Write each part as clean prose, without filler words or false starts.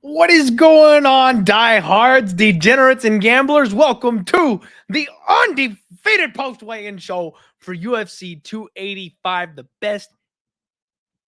What is going on, diehards, degenerates, and gamblers? Welcome to the undefeated post-weigh-in show for UFC 285, the best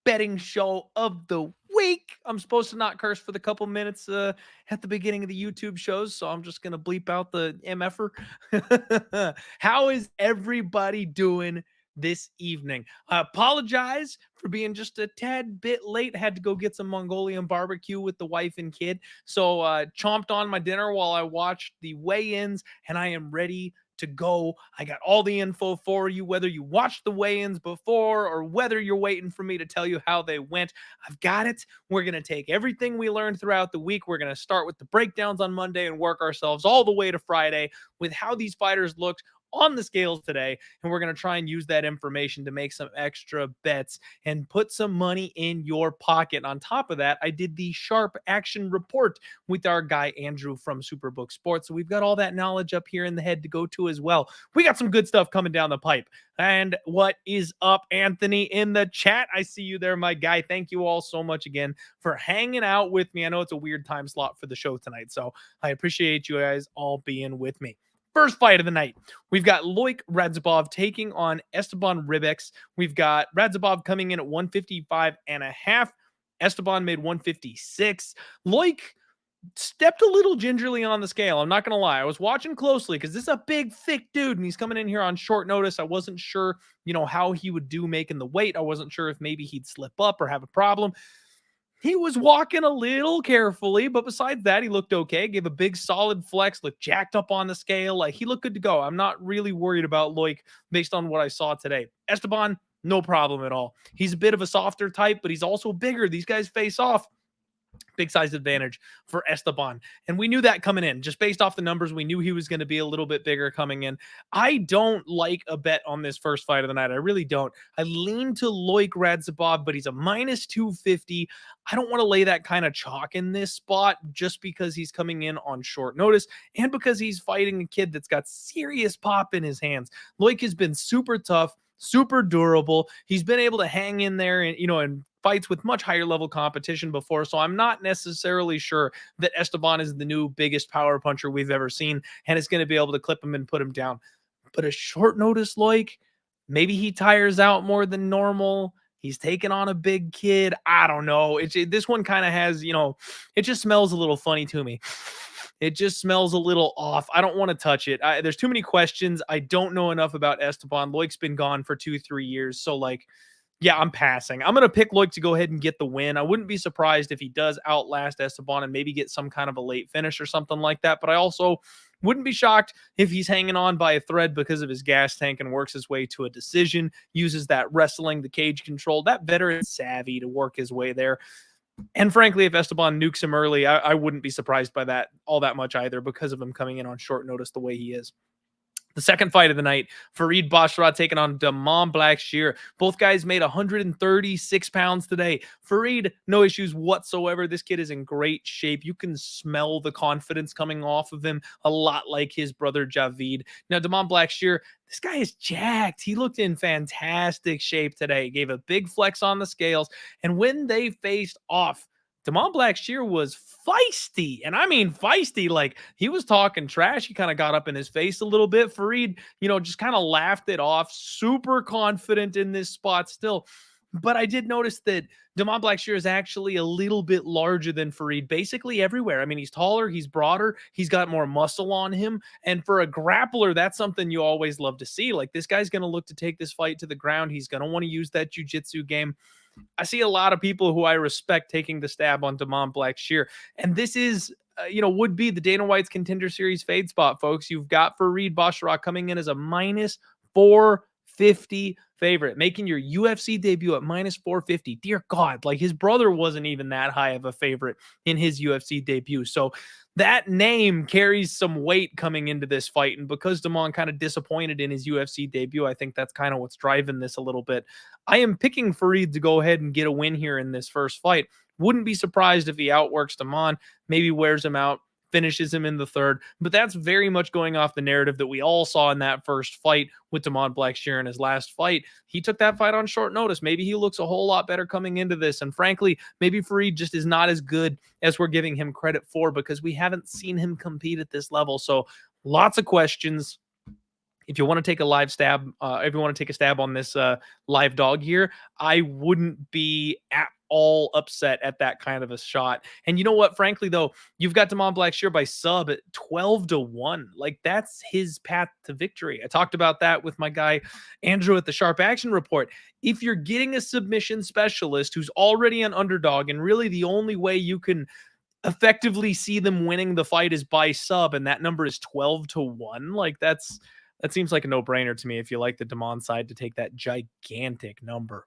betting show of the week. I'm supposed to not curse for the couple minutes at the beginning of the YouTube shows, so I'm just going to bleep out the MFer. How is everybody doing this evening? I apologize for being just a tad bit late. Had to go get some Mongolian barbecue with the wife and kid. So chomped on my dinner while I watched the weigh-ins, and I am ready to go. I got all the info for you, whether you watched the weigh-ins before or whether you're waiting for me to tell you how they went. I've got it. We're going to take everything we learned throughout the week. We're going to start with the breakdowns on Monday and work ourselves all the way to Friday with how these fighters looked on the scales today, and we're going to try and use that information to make some extra bets and put some money in your pocket. On top of that, I did the sharp action report with our guy Andrew from Superbook Sports, so we've got all that knowledge up here in the head to go to as well. We got some good stuff coming down the pipe. And what is up, Anthony, in the chat? I see you there, my guy. Thank you all so much again for hanging out with me. I know it's a weird time slot for the show tonight, so I appreciate you guys all being with me. First fight of the night, we've got Loik Radzhabov taking on Esteban Ribex. We've got Radzhabov coming in at 155.5. Esteban made 156. Loik stepped a little gingerly on the scale. I'm not going to lie. I was watching closely because this is a big, thick dude, and he's coming in here on short notice. I wasn't sure, how he would do making the weight. I wasn't sure if maybe he'd slip up or have a problem. He was walking a little carefully, but besides that, he looked okay. Gave a big solid flex, looked jacked up on the scale. Like, he looked good to go. I'm not really worried about Loik based on what I saw today. Esteban, no problem at all. He's a bit of a softer type, but he's also bigger. These guys face off. Big size advantage for Esteban. And we knew that coming in. Just based off the numbers, we knew he was going to be a little bit bigger coming in. I don't like a bet on this first fight of the night. I really don't. I lean to Loik Radzhabov, but he's a minus 250. I don't want to lay that kind of chalk in this spot just because he's coming in on short notice and because he's fighting a kid that's got serious pop in his hands. Loik has been super tough, super durable. He's been able to hang in there and fights with much higher level competition before. So I'm not necessarily sure that Esteban is the new biggest power puncher we've ever seen and is going to be able to clip him and put him down. But a short notice, maybe he tires out more than normal. He's taking on a big kid. I don't know. This one kind of has, it just smells a little funny to me. It just smells a little off. I don't want to touch it. There's too many questions. I don't know enough about Esteban. Loik's been gone for 2-3 years. So yeah, I'm passing. I'm going to pick Loik to go ahead and get the win. I wouldn't be surprised if he does outlast Esteban and maybe get some kind of a late finish or something like that. But I also wouldn't be shocked if he's hanging on by a thread because of his gas tank and works his way to a decision, uses that wrestling, the cage control, that veteran savvy to work his way there. And frankly, if Esteban nukes him early, I wouldn't be surprised by that all that much either because of him coming in on short notice the way he is. The second fight of the night, Farid Basharat taking on Damon Blackshear. Both guys made 136 pounds today. Farid, no issues whatsoever. This kid is in great shape. You can smell the confidence coming off of him, a lot like his brother Javid. Now, Damon Blackshear, this guy is jacked. He looked in fantastic shape today. Gave a big flex on the scales. And when they faced off, Damon Blackshear was feisty, and I mean feisty. Like, he was talking trash. He kind of got up in his face a little bit. Farid, just kind of laughed it off. Super confident in this spot still. But I did notice that Damon Blackshear is actually a little bit larger than Farid, basically everywhere. I mean, he's taller, he's broader, he's got more muscle on him. And for a grappler, that's something you always love to see. Like, this guy's going to look to take this fight to the ground. He's going to want to use that jiu-jitsu game. I see a lot of people who I respect taking the stab on Damon Blackshear. And this is would be the Dana White's Contender Series fade spot, folks. You've got Farid Basharat coming in as a minus 450 favorite, making your UFC debut at minus 450. Dear God, like his brother wasn't even that high of a favorite in his UFC debut. So that name carries some weight coming into this fight. And because Damon kind of disappointed in his UFC debut, I think that's kind of what's driving this a little bit. I am picking Farid to go ahead and get a win here in this first fight. Wouldn't be surprised if he outworks Damon, maybe wears him out, finishes him in the third. But that's very much going off the narrative that we all saw in that first fight with Damon Blackshear in his last fight. He took that fight on short notice. Maybe he looks a whole lot better coming into this. And frankly, maybe Farid just is not as good as we're giving him credit for because we haven't seen him compete at this level. So lots of questions. If you want to take a live stab, if you want to take a stab on this live dog here, I wouldn't be at all upset at that kind of a shot. And you know what? Frankly, though, you've got Damon Blackshear by sub at 12-1. Like, that's his path to victory. I talked about that with my guy Andrew at the Sharp Action Report. If you're getting a submission specialist who's already an underdog, and really the only way you can effectively see them winning the fight is by sub, and that number is 12-1, like that seems like a no-brainer to me if you like the Damon side to take that gigantic number.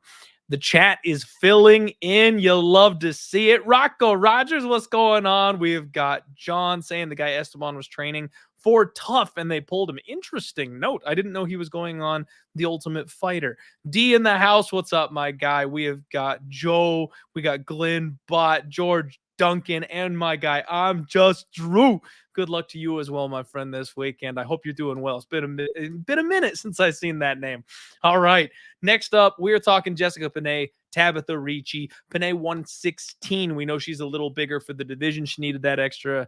The chat is filling in. You'll love to see it. Rocco Rogers, what's going on? We've got John saying the guy Esteban was training for Tough and they pulled him. Interesting note. I didn't know he was going on The Ultimate Fighter. D in the house. What's up, my guy? We have got Joe. We got Glenn, Bot, George, Duncan, and my guy, I'm Just Drew. Good luck to you as well, my friend, this weekend. I hope you're doing well. It's been a minute since I've seen that name. All right. Next up, we're talking Jessica Penne, Tabitha Richie. Penne 116. We know she's a little bigger for the division. She needed that extra,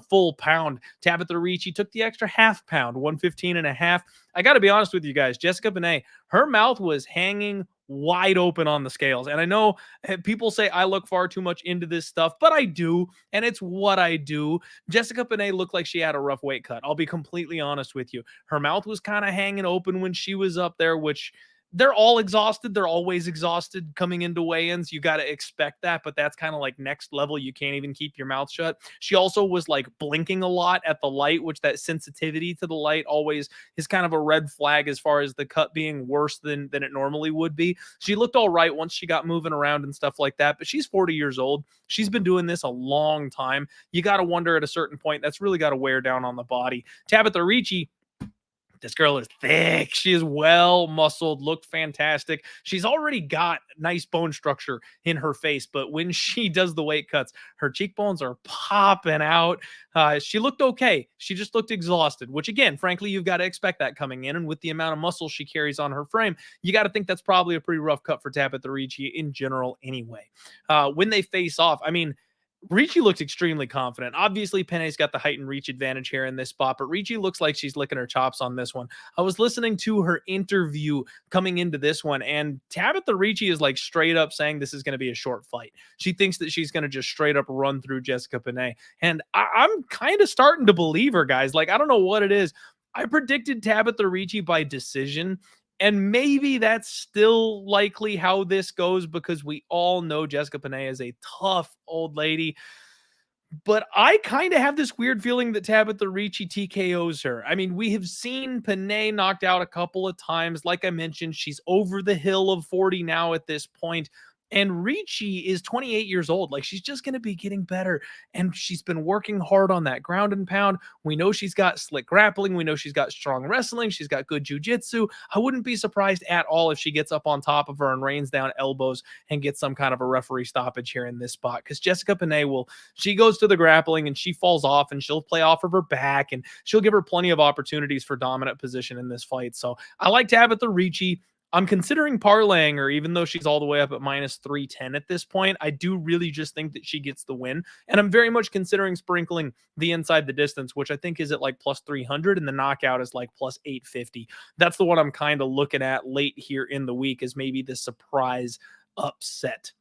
full pound. Tabitha Richie took the extra half pound, 115.5. I got to be honest with you guys. Jessica Penne, her mouth was hanging wide open on the scales. And I know people say I look far too much into this stuff, but I do. And it's what I do. Jessica Penne looked like she had a rough weight cut. I'll be completely honest with you. Her mouth was kind of hanging open when she was up there, which they're all exhausted. They're always exhausted coming into weigh-ins. You got to expect that, but that's kind of like next level. You can't even keep your mouth shut. She also was like blinking a lot at the light, which that sensitivity to the light always is kind of a red flag as far as the cut being worse than it normally would be. She looked all right once she got moving around and stuff like that, but she's 40 years old. She's been doing this a long time. You got to wonder at a certain point, that's really got to wear down on the body. Tabitha Richie, this girl is thick. She is well muscled, looked fantastic. She's already got nice bone structure in her face, but when she does the weight cuts, her cheekbones are popping out. She looked okay. She just looked exhausted, which again, frankly, you've got to expect that coming in. And with the amount of muscle she carries on her frame, you got to think that's probably a pretty rough cut for Tabitha Richie in general anyway. When they face off, I mean, Richie looks extremely confident. Obviously, Penne's got the height and reach advantage here in this spot, but Richie looks like she's licking her chops on this one. I was listening to her interview coming into this one, and Tabitha Richie is like straight up saying this is going to be a short fight. She thinks that she's going to just straight up run through Jessica Penne, and I'm kind of starting to believe her, guys. Like, I don't know what it is. I predicted Tabitha Richie by decision, and maybe that's still likely how this goes because we all know Jessica Penne is a tough old lady. But I kind of have this weird feeling that Tabitha Richie TKOs her. I mean, we have seen Penne knocked out a couple of times. Like I mentioned, she's over the hill of 40 now at this point. And Richie is 28 years old. Like, she's just going to be getting better. And she's been working hard on that ground and pound. We know she's got slick grappling. We know she's got strong wrestling. She's got good jujitsu. I wouldn't be surprised at all if she gets up on top of her and rains down elbows and gets some kind of a referee stoppage here in this spot. Because Jessica Penne she goes to the grappling and she falls off and she'll play off of her back and she'll give her plenty of opportunities for dominant position in this fight. So I like Tabitha Richie. I'm considering parlaying her, even though she's all the way up at minus 310 at this point. I do really just think that she gets the win. And I'm very much considering sprinkling the inside the distance, which I think is at like plus 300, and the knockout is like plus 850. That's the one I'm kind of looking at late here in the week as maybe the surprise upset.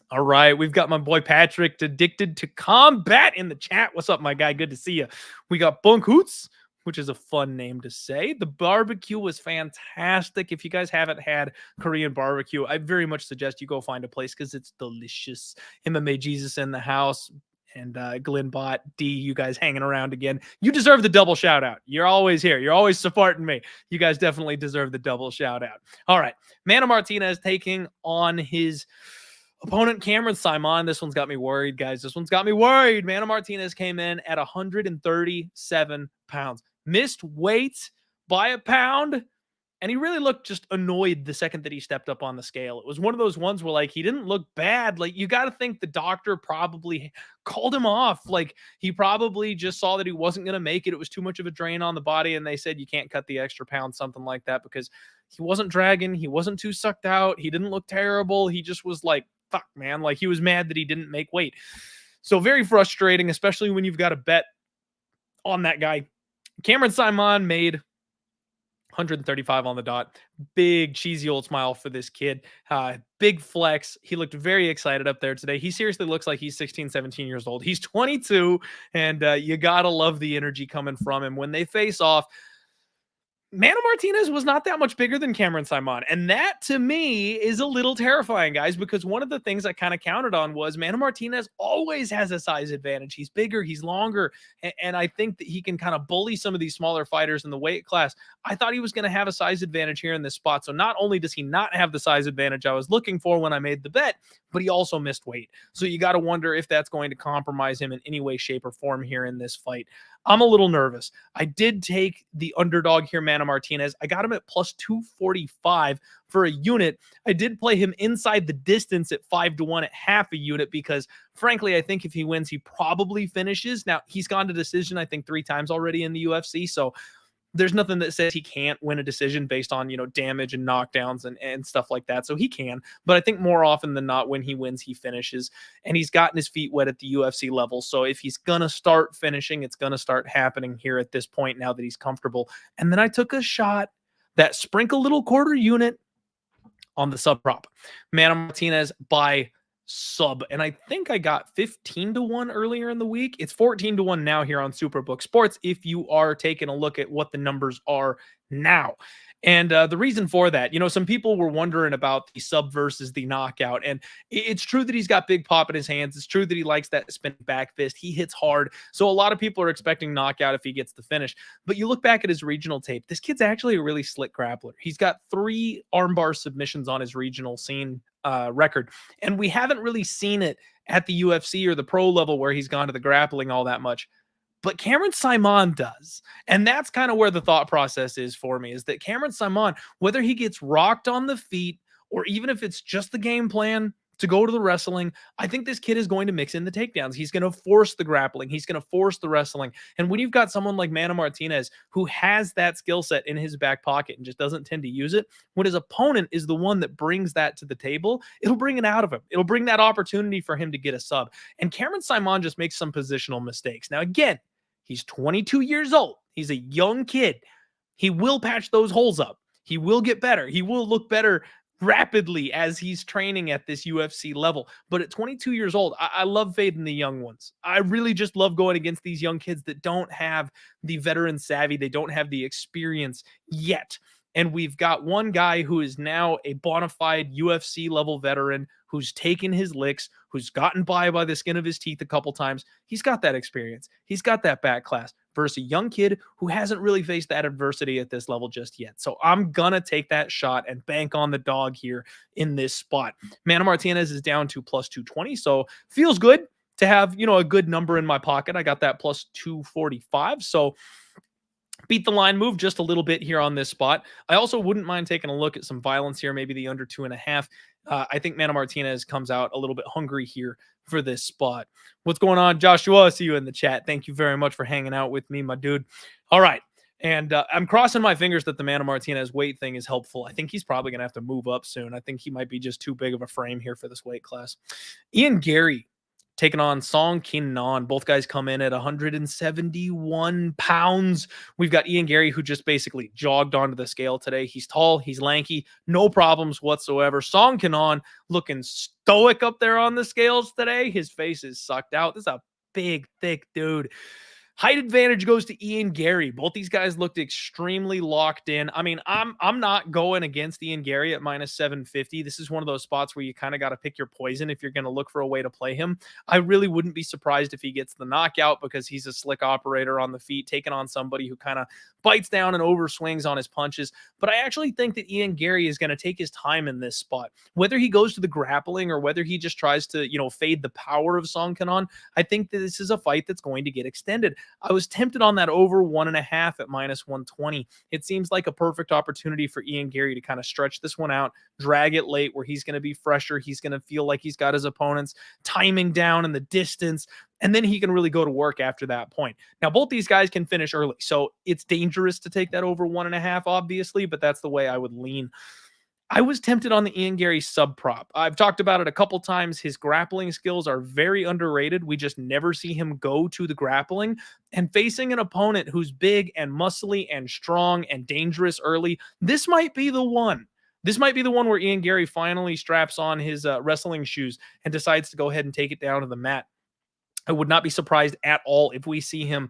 All right, we've got my boy Patrick, Addicted to Combat, in the chat. What's up, my guy? Good to see you. We got Bunk Hoots, which is a fun name to say. The barbecue was fantastic. If you guys haven't had Korean barbecue, I very much suggest you go find a place because it's delicious. MMA Jesus in the house. And Glenbot, D, you guys hanging around again. You deserve the double shout out. You're always here. You're always supporting me. You guys definitely deserve the double shout out. All right. Mana Martinez taking on his opponent, Cameron Simon. This one's got me worried, guys. This one's got me worried. Mana Martinez came in at 137 pounds. Missed weight by a pound. And he really looked just annoyed the second that he stepped up on the scale. It was one of those ones where, like, he didn't look bad. Like, you got to think the doctor probably called him off. Like, he probably just saw that he wasn't going to make it. It was too much of a drain on the body. And they said, you can't cut the extra pound, something like that, because he wasn't dragging. He wasn't too sucked out. He didn't look terrible. He just was like, fuck, man. Like, he was mad that he didn't make weight. So very frustrating, especially when you've got a bet on that guy. Cameron Simon made 135 on the dot. Big cheesy old smile for this kid. Big flex. He looked very excited up there today. He seriously looks like he's 16, 17 years old. He's 22, and you gotta love the energy coming from him. When they face off, Mana Martinez was not that much bigger than Cameron Simon. And that, to me, is a little terrifying, guys, because one of the things I kind of counted on was Mana Martinez always has a size advantage. He's bigger, he's longer, and I think that he can kind of bully some of these smaller fighters in the weight class. I thought he was going to have a size advantage here in this spot. So not only does he not have the size advantage I was looking for when I made the bet, but he also missed weight. So you got to wonder if that's going to compromise him in any way, shape, or form here in this fight. I'm a little nervous. I did take the underdog here, Mana Martinez. I got him at plus 245 for a unit. I did play him inside the distance at 5-1 at half a unit because, frankly, I think if he wins, he probably finishes. Now, he's gone to decision, I think, 3 times already in the UFC, so there's nothing that says he can't win a decision based on, damage and knockdowns and stuff like that. So he can, but I think more often than not, when he wins, he finishes, and he's gotten his feet wet at the UFC level. So if he's going to start finishing, it's going to start happening here at this point now that he's comfortable. And then I took a shot, that sprinkle little quarter unit on the sub prop. Mana Martinez by sub, and I think I got 15-1 earlier in the week. It's 14-1 now here on Superbook Sports if you are taking a look at what the numbers are now. And the reason for that, some people were wondering about the sub versus the knockout. And it's true that he's got big pop in his hands. It's true that he likes that spin back fist. He hits hard. So a lot of people are expecting knockout if he gets the finish. But you look back at his regional tape, this kid's actually a really slick grappler. He's got 3 armbar submissions on his regional scene record. And we haven't really seen it at the UFC or the pro level where he's gone to the grappling all that much. But Cameron Simon does. And that's kind of where the thought process is for me, is that Cameron Simon, whether he gets rocked on the feet or even if it's just the game plan to go to the wrestling, I think this kid is going to mix in the takedowns. He's going to force the grappling. He's going to force the wrestling. And when you've got someone like Mana Martinez who has that skill set in his back pocket and just doesn't tend to use it, when his opponent is the one that brings that to the table, it'll bring it out of him. It'll bring that opportunity for him to get a sub. And Cameron Simon just makes some positional mistakes. Now, again, he's 22 years old. He's a young kid. He will patch those holes up. He will get better. He will look better rapidly as he's training at this UFC level. But at 22 years old, I love fading the young ones. I really just love going against these young kids that don't have the veteran savvy. They don't have the experience yet. And we've got one guy who is now a bona fide UFC level veteran who's taken his licks, who's gotten by the skin of his teeth a couple times. He's got that experience. He's got that back class versus a young kid who hasn't really faced that adversity at this level just yet. So I'm going to take that shot and bank on the dog here in this spot. Mana Martinez is down to plus 220. So feels good to have, a good number in my pocket. I got that plus 245. So beat the line move just a little bit here on this spot. I also wouldn't mind taking a look at some violence here, maybe the under 2.5. I think Mana Martinez comes out a little bit hungry here for this spot. What's going on, Joshua? I see you in the chat. Thank you very much for hanging out with me, my dude. All right. And I'm crossing my fingers that the Mana Martinez weight thing is helpful. I think he's probably going to have to move up soon. I think he might be just too big of a frame here for this weight class. Ian Gary taking on Song Kin-non. Both guys come in at 171 pounds. We've got Ian Gary, who just basically jogged onto the scale today. He's tall, he's lanky, no problems whatsoever. Song Kin-non looking stoic up there on the scales today. His face is sucked out. This is a big, thick dude. Height advantage goes to Ian Gary. Both these guys looked extremely locked in. I mean, I'm not going against Ian Gary at minus 750. This is one of those spots where you kind of got to pick your poison if you're going to look for a way to play him. I really wouldn't be surprised if he gets the knockout because he's a slick operator on the feet, taking on somebody who kind of bites down and overswings on his punches. But I actually think that Ian Gary is going to take his time in this spot. Whether he goes to the grappling or whether he just tries to, fade the power of Song Kanon, I think that this is a fight that's going to get extended. I was tempted on that over 1.5 at minus 120. It seems like a perfect opportunity for Ian Gary to kind of stretch this one out, drag it late where he's going to be fresher. He's going to feel like he's got his opponent's timing down in the distance, and then he can really go to work after that point. Now, both these guys can finish early, so it's dangerous to take that over 1.5, obviously, but that's the way I would lean. I was tempted on the Ian Gary sub prop. I've talked about it a couple times. His grappling skills are very underrated. We just never see him go to the grappling. And facing an opponent who's big and muscly and strong and dangerous early, this might be the one. This might be the one where Ian Gary finally straps on his wrestling shoes and decides to go ahead and take it down to the mat. I would not be surprised at all if we see him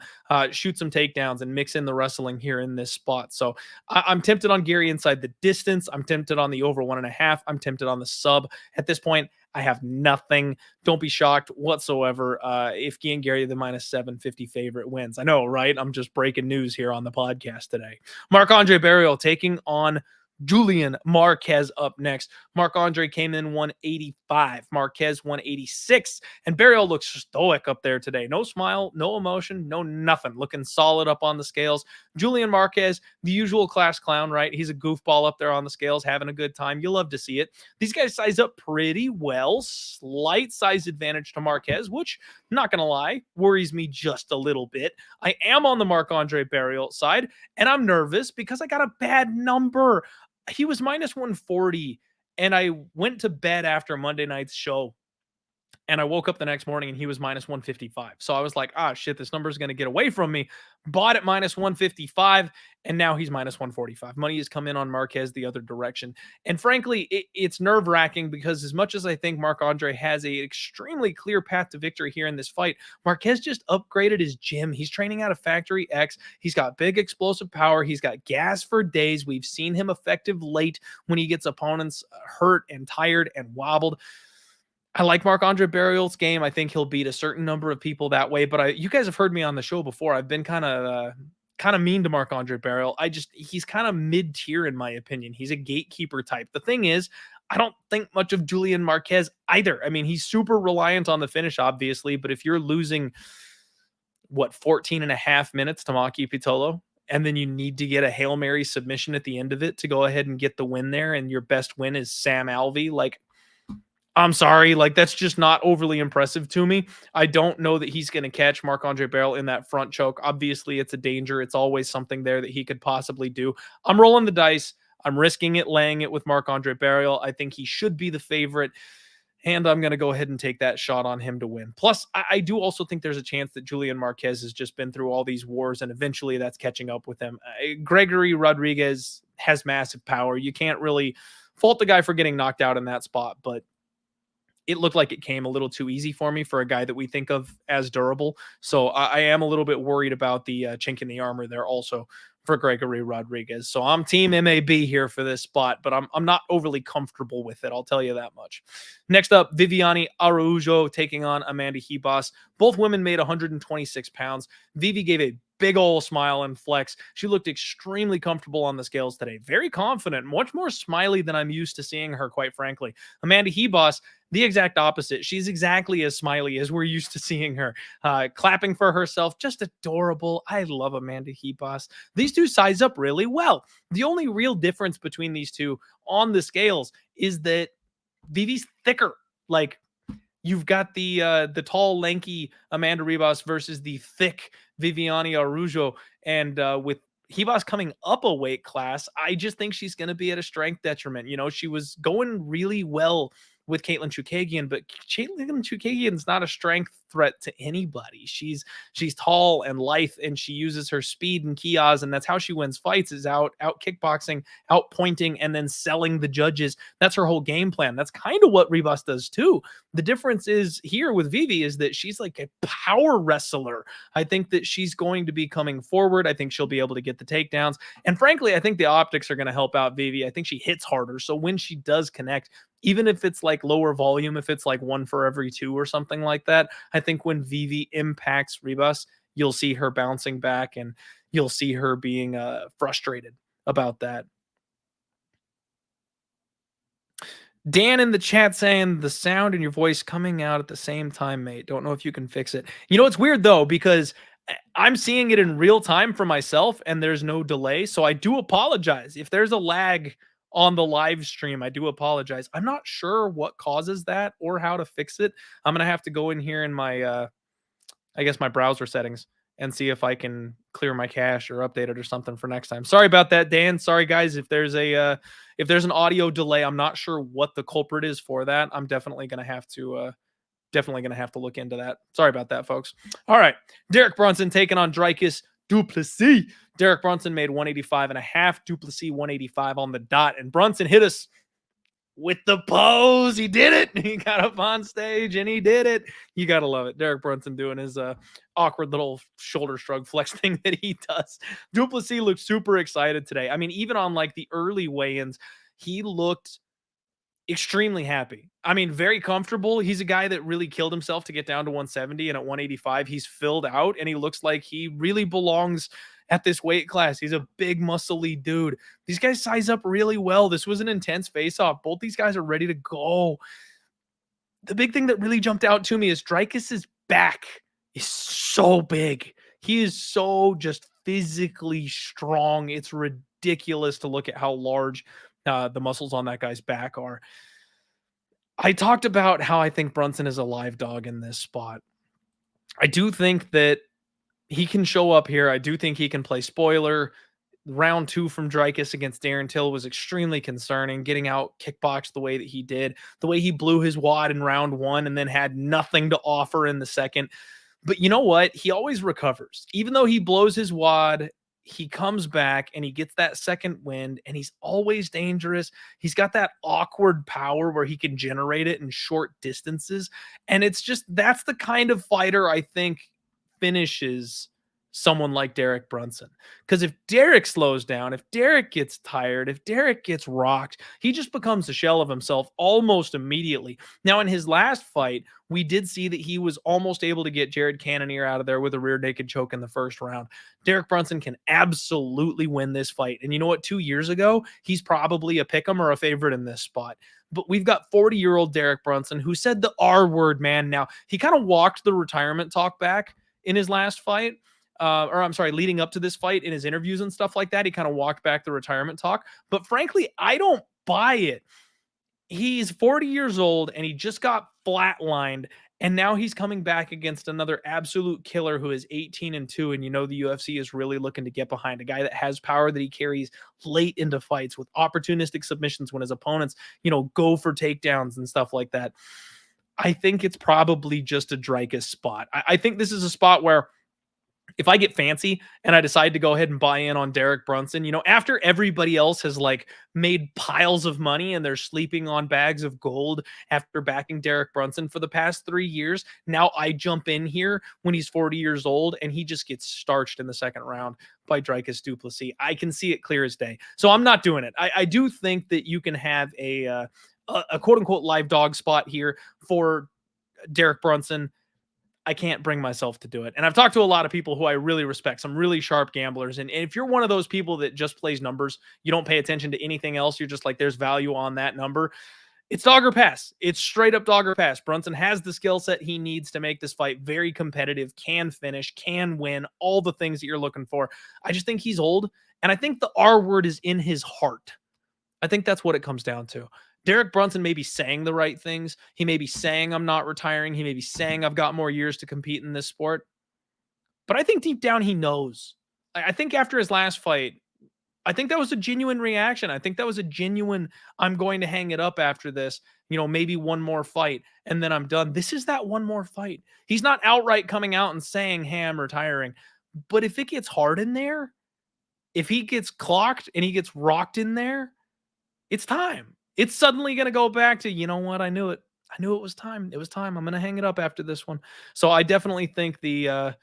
shoot some takedowns and mix in the wrestling here in this spot. So I'm tempted on Gary inside the distance. I'm tempted on the over 1.5. I'm tempted on the sub. At this point, I have nothing. Don't be shocked whatsoever if Ian Gary, the minus 750 favorite, wins. I know, right? I'm just breaking news here on the podcast today. Marc-Andre Barriault taking on Julian Marquez up next. Marc-Andre came in 185, Marquez 186, and Barriault looks stoic up there today. No smile, no emotion, no nothing. Looking solid up on the scales. Julian Marquez, the usual class clown, right? He's a goofball up there on the scales, having a good time. You love to see it. These guys size up pretty well. Slight size advantage to Marquez, which, not going to lie, worries me just a little bit. I am on the Marc-Andre Barriault side, and I'm nervous because I got a bad number. He was minus 140, and I went to bed after Monday night's show, and I woke up the next morning and he was minus 155. So I was like, shit, this number is going to get away from me. Bought at minus 155, and now he's minus 145. Money has come in on Marquez the other direction. And frankly, it's nerve-wracking because as much as I think Marc-Andre has an extremely clear path to victory here in this fight, Marquez just upgraded his gym. He's training out of Factory X. He's got big explosive power. He's got gas for days. We've seen him effective late when he gets opponents hurt and tired and wobbled. I like Marc-Andre Barriault's game. I think he'll beat a certain number of people that way. But you guys have heard me on the show before. I've been kind of mean to Marc-Andre Barriault. He's kind of mid-tier in my opinion. He's a gatekeeper type. The thing is, I don't think much of Julian Marquez either. I mean, he's super reliant on the finish, obviously. But if you're losing, 14.5 minutes to Maki Pitolo, and then you need to get a Hail Mary submission at the end of it to go ahead and get the win there, and your best win is Sam Alvey, I'm sorry, that's just not overly impressive to me. I don't know that he's going to catch Marc-Andre Barriault in that front choke. Obviously, it's a danger. It's always something there that he could possibly do. I'm rolling the dice. I'm risking it, laying it with Marc-Andre Barriault. I think he should be the favorite, and I'm going to go ahead and take that shot on him to win. Plus, I do also think there's a chance that Julian Marquez has just been through all these wars, and eventually that's catching up with him. Gregory Rodriguez has massive power. You can't really fault the guy for getting knocked out in that spot, but it looked like it came a little too easy for me for a guy that we think of as durable. So I am a little bit worried about the chink in the armor there also for Gregory Rodriguez. So I'm team MAB here for this spot, but I'm not overly comfortable with it. I'll tell you that much. Next up, Viviane Araujo taking on Amanda Ribas. Both women made 126 pounds. Vivi gave a big old smile and flex. She looked extremely comfortable on the scales today. Very confident, much more smiley than I'm used to seeing her, quite frankly. Amanda Ribas, the exact opposite. She's exactly as smiley as we're used to seeing her. Clapping for herself, just adorable. I love Amanda Ribas. These two size up really well. The only real difference between these two on the scales is that Vivi's thicker. You've got the tall, lanky Amanda Ribas versus the thick Viviane Araujo. And with Ribas coming up a weight class, I just think she's going to be at a strength detriment. She was going really well with Caitlin Chukagian, but Caitlin Chukagian's not a strength threat to anybody. She's tall and lithe, and she uses her speed and kios, and that's how she wins fights, is out kickboxing, out pointing, and then selling the judges. That's her whole game plan. That's kind of what Ribas does too. The difference is here with Vivi is that she's like a power wrestler. I think that she's going to be coming forward. I think she'll be able to get the takedowns. And frankly, I think the optics are going to help out Vivi. I think she hits harder. So when she does connect, even if it's like lower volume, if it's like 1 for every 2 or something like that, I think when Vivi impacts Ribas, you'll see her bouncing back and you'll see her being frustrated about that. Dan in the chat saying the sound in your voice coming out at the same time, mate. Don't know if you can fix it. You know, it's weird though, because I'm seeing it in real time for myself and there's no delay. So I do apologize. If there's a lag on the live stream, I do apologize. I'm not sure what causes that or how to fix it. I'm going to have to go in here in my, I guess my browser settings and see if I can clear my cache or update it or something for next time. Sorry about that, Dan. Sorry guys. If there's an audio delay, I'm not sure what the culprit is for that. I'm definitely going to have to look into that. Sorry about that, folks. All right. Derek Brunson taking on Dricus du Plessis. Derek Brunson made 185.5, du Plessis 185 on the dot, and Brunson hit us with the pose. He did it. He got up on stage and he did it. You got to love it. Derek Brunson doing his awkward little shoulder shrug flex thing that he does. Du Plessis looked super excited today. I mean, even on like the early weigh-ins, he looked extremely happy. I mean, very comfortable. He's a guy that really killed himself to get down to 170, and at 185, he's filled out and he looks like he really belongs at this weight class. He's a big, muscly dude. These guys size up really well. This was an intense face-off. Both these guys are ready to go. The big thing that really jumped out to me is Dricus's back is so big. He is so just physically strong. It's ridiculous to look at how large the muscles on that guy's back are. I talked about how I think Brunson is a live dog in this spot. I do think that he can show up here. I do think he can play spoiler. Round 2 from Dricus against Darren Till was extremely concerning. Getting out kickboxed the way that he did, the way he blew his wad in round 1 and then had nothing to offer in the second. But you know what? He always recovers. Even though he blows his wad, he comes back and he gets that second wind and he's always dangerous. He's got that awkward power where he can generate it in short distances. And it's just, that's the kind of fighter I think finishes someone like Derek Brunson. Because if Derek slows down, if Derek gets tired, if Derek gets rocked, he just becomes a shell of himself almost immediately. Now, in his last fight, we did see that he was almost able to get Jared Cannonier out of there with a rear naked choke in the first round. Derek Brunson can absolutely win this fight. And you know what? 2 years ago, he's probably a pick'em or a favorite in this spot. But we've got 40-year-old Derek Brunson who said the R word, man. Now, he kind of walked the retirement talk back in his last fight. Leading up to this fight in his interviews and stuff like that, he kind of walked back the retirement talk. But frankly, I don't buy it. He's 40 years old and he just got flatlined. And now he's coming back against another absolute killer who is 18-2. And you know, the UFC is really looking to get behind a guy that has power that he carries late into fights with opportunistic submissions when his opponents, you know, go for takedowns and stuff like that. I think it's probably just a Dricus spot. I think this is a spot where if I get fancy and I decide to go ahead and buy in on Derek Brunson, you know, after everybody else has like made piles of money and they're sleeping on bags of gold after backing Derek Brunson for the past 3 years, now I jump in here when he's 40 years old and he just gets starched in the second round by Dricus du Plessis. I can see it clear as day. So I'm not doing it. I do think that you can have a quote unquote live dog spot here for Derek Brunson. I can't bring myself to do it. And I've talked to a lot of people who I really respect, some really sharp gamblers. And if you're one of those people that just plays numbers, you don't pay attention to anything else, you're just like, there's value on that number. It's dog or pass. It's straight up dog or pass. Brunson has the skill set he needs to make this fight very competitive, can finish, can win, all the things that you're looking for. I just think he's old. And I think the R word is in his heart. I think that's what it comes down to. Derek Brunson may be saying the right things. He may be saying I'm not retiring. He may be saying I've got more years to compete in this sport. But I think deep down he knows. I think after his last fight, I think that was a genuine reaction. I think that was a genuine, I'm going to hang it up after this, maybe one more fight and then I'm done. This is that one more fight. He's not outright coming out and saying, hey, I'm retiring. But if it gets hard in there, if he gets clocked and he gets rocked in there, it's time. It's suddenly going to go back to, you know what? I knew it. I knew it was time. It was time. I'm going to hang it up after this one. So I definitely think I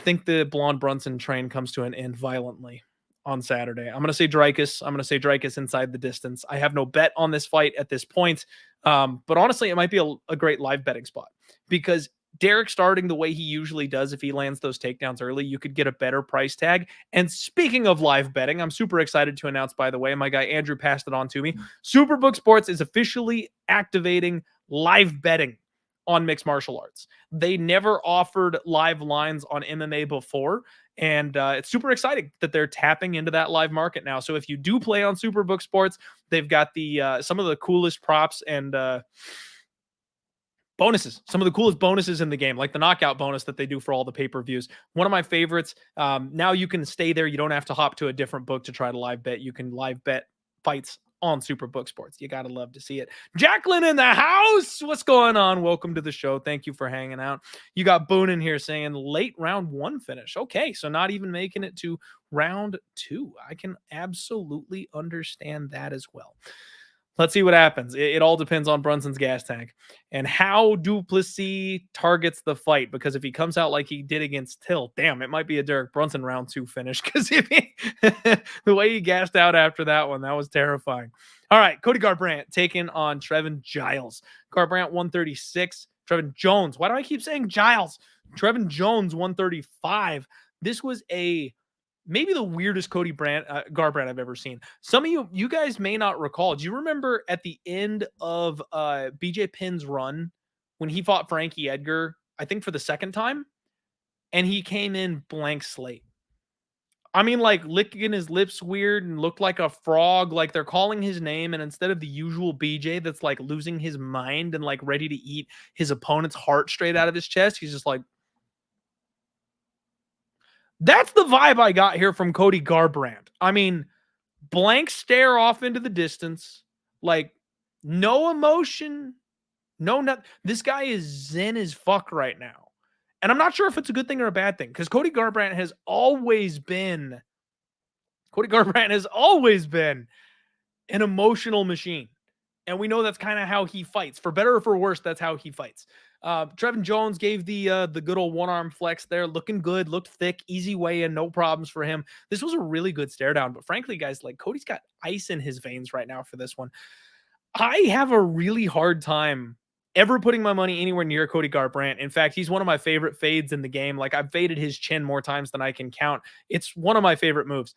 think the blonde Brunson train comes to an end violently on Saturday. I'm going to say Dricus. I'm going to say Dricus inside the distance. I have no bet on this fight at this point. But honestly, it might be a great live betting spot because Derek starting the way he usually does, if he lands those takedowns early, you could get a better price tag. And speaking of live betting, I'm super excited to announce, by the way, my guy Andrew passed it on to me. Superbook Sports is officially activating live betting on mixed martial arts. They never offered live lines on MMA before. And it's super exciting that they're tapping into that live market now. So if you do play on Superbook Sports, they've got the some of the coolest props and bonuses, some of the coolest bonuses in the game, like the knockout bonus that they do for all the pay-per-views. One of my favorites. Now you can stay there. You don't have to hop to a different book to try to live bet. You can live bet fights on Superbook Sports. You got to love to see it. Jacqueline in the house. What's going on? Welcome to the show. Thank you for hanging out. You got Boone in here saying late round 1 finish. Okay, so not even making it to round 2. I can absolutely understand that as well. Let's see what happens. It all depends on Brunson's gas tank and how Plessis targets the fight. Because if he comes out like he did against Till, damn, it might be a Derek Brunson round 2 finish. Because if the way he gassed out after that one, that was terrifying. All right, Cody Garbrandt taking on Trevin Giles. Garbrandt 136. Trevin Jones. Why do I keep saying Giles? Trevin Jones 135. This was maybe the weirdest Cody Garbrandt I've ever seen. Some of you guys may not recall. Do you remember at the end of BJ Penn's run when he fought Frankie Edgar, I think for the second time, and he came in blank slate? I mean, like licking his lips weird and looked like a frog. Like they're calling his name, and instead of the usual BJ that's like losing his mind and like ready to eat his opponent's heart straight out of his chest, he's just like, that's the vibe I got here from Cody Garbrandt. I mean, blank stare off into the distance, like no emotion, this guy is zen as fuck right now. And I'm not sure if it's a good thing or a bad thing because Cody Garbrandt has always been an emotional machine. And we know that's kind of how he fights. For better or for worse, that's how he fights. Trevin Jones gave the good old one-arm flex there. Looking good, looked thick, easy way in, no problems for him. This was a really good stare down. But frankly, guys, like Cody's got ice in his veins right now for this one. I have a really hard time ever putting my money anywhere near Cody Garbrandt. In fact, he's one of my favorite fades in the game. Like I've faded his chin more times than I can count. It's one of my favorite moves.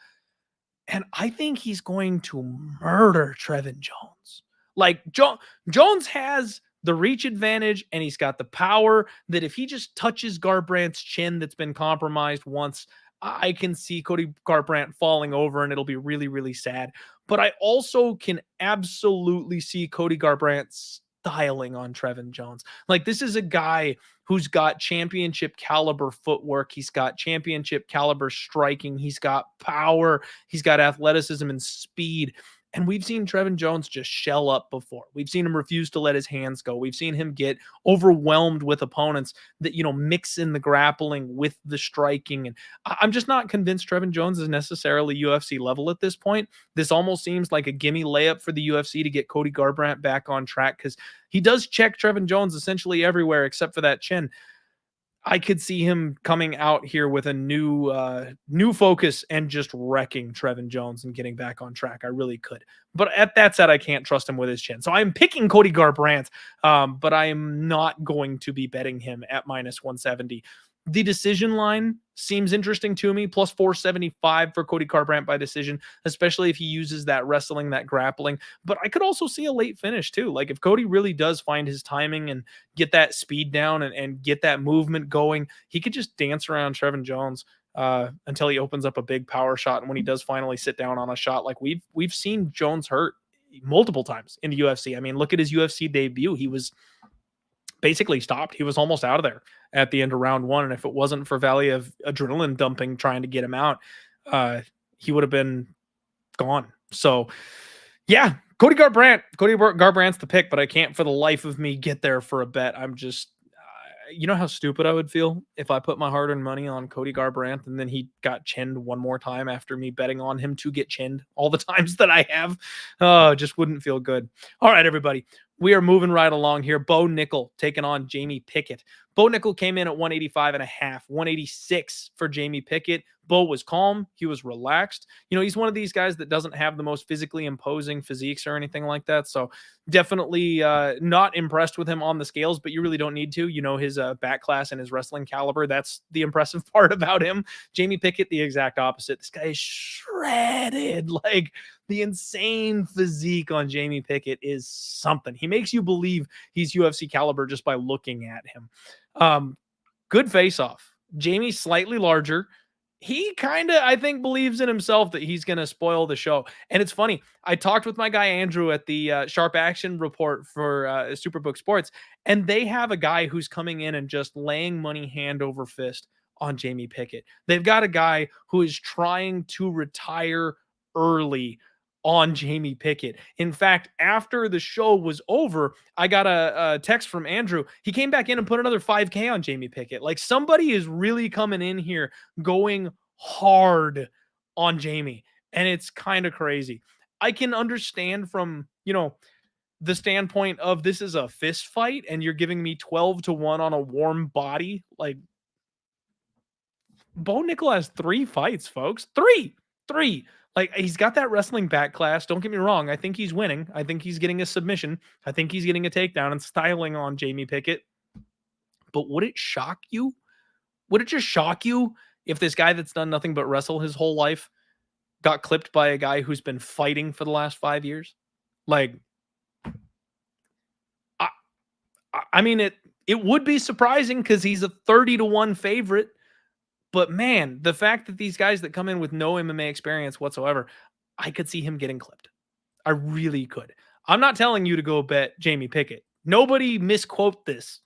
And I think he's going to murder Trevin Jones. Like Jones has the reach advantage and he's got the power that if he just touches Garbrandt's chin that's been compromised once, I can see Cody Garbrandt falling over and it'll be really, really sad. But I also can absolutely see Cody Garbrandt styling on Trevin Jones. Like this is a guy who's got championship caliber footwork. He's got championship caliber striking. He's got power. He's got athleticism and speed. And we've seen Trevin Jones just shell up before. We've seen him refuse to let his hands go. We've seen him get overwhelmed with opponents that, mix in the grappling with the striking. And I'm just not convinced Trevin Jones is necessarily UFC level at this point. This almost seems like a gimme layup for the UFC to get Cody Garbrandt back on track because he does check Trevin Jones essentially everywhere except for that chin. I could see him coming out here with a new focus and just wrecking Trevin Jones and getting back on track. I really could. But at that said, I can't trust him with his chin. So I'm picking Cody Garbrandt, but I am not going to be betting him at minus 170. The decision line seems interesting to me. Plus 475 for Cody Garbrandt by decision, especially if he uses that wrestling, that grappling. But I could also see a late finish too. Like if Cody really does find his timing and get that speed down and get that movement going, he could just dance around Trevin Jones until he opens up a big power shot. And when he does finally sit down on a shot, like we've seen Jones hurt multiple times in the UFC. I mean, look at his UFC debut. He was basically stopped. He was almost out of there at the end of round 1. And if it wasn't for Valley of adrenaline dumping, trying to get him out, he would have been gone. So yeah, Cody Garbrandt's the pick, but I can't for the life of me get there for a bet. I'm just, you know how stupid I would feel if I put my hard-earned money on Cody Garbrandt and then he got chinned one more time after me betting on him to get chinned all the times that I have. Just wouldn't feel good. All right, everybody. We are moving right along here. Bo Nickal taking on Jamie Pickett. Bo Nickal came in at 185.5, 186 for Jamie Pickett. Bo was calm. He was relaxed. You know, he's one of these guys that doesn't have the most physically imposing physiques or anything like that. So definitely not impressed with him on the scales, but you really don't need to. You know, his back class and his wrestling caliber. That's the impressive part about him. Jamie Pickett, the exact opposite. This guy is shredded. Like, the insane physique on Jamie Pickett is something. He makes you believe he's UFC caliber just by looking at him. Good face-off. Jamie's slightly larger. He kind of, I think, believes in himself that he's going to spoil the show. And it's funny. I talked with my guy Andrew at the Sharp Action Report for Superbook Sports, and they have a guy who's coming in and just laying money hand over fist on Jamie Pickett. They've got a guy who is trying to retire early on Jamie Pickett. In fact, after the show was over, I got a text from Andrew. He came back in and put another 5K on Jamie Pickett. Like, somebody is really coming in here going hard on Jamie, and it's kind of crazy. I can understand from, you know, the standpoint of this is a fist fight and you're giving me 12-1 on a warm body. Like, Bo Nickal has 3 fights, folks. Three. Like, he's got that wrestling back class. Don't get me wrong. I think he's winning. I think he's getting a submission. I think he's getting a takedown and styling on Jamie Pickett. But would it shock you? Would it just shock you if this guy that's done nothing but wrestle his whole life got clipped by a guy who's been fighting for the last 5 years? Like, I mean, it would be surprising because he's a 30-1 favorite. But man, the fact that these guys that come in with no MMA experience whatsoever, I could see him getting clipped. I really could. I'm not telling you to go bet Jamie Pickett. Nobody misquote this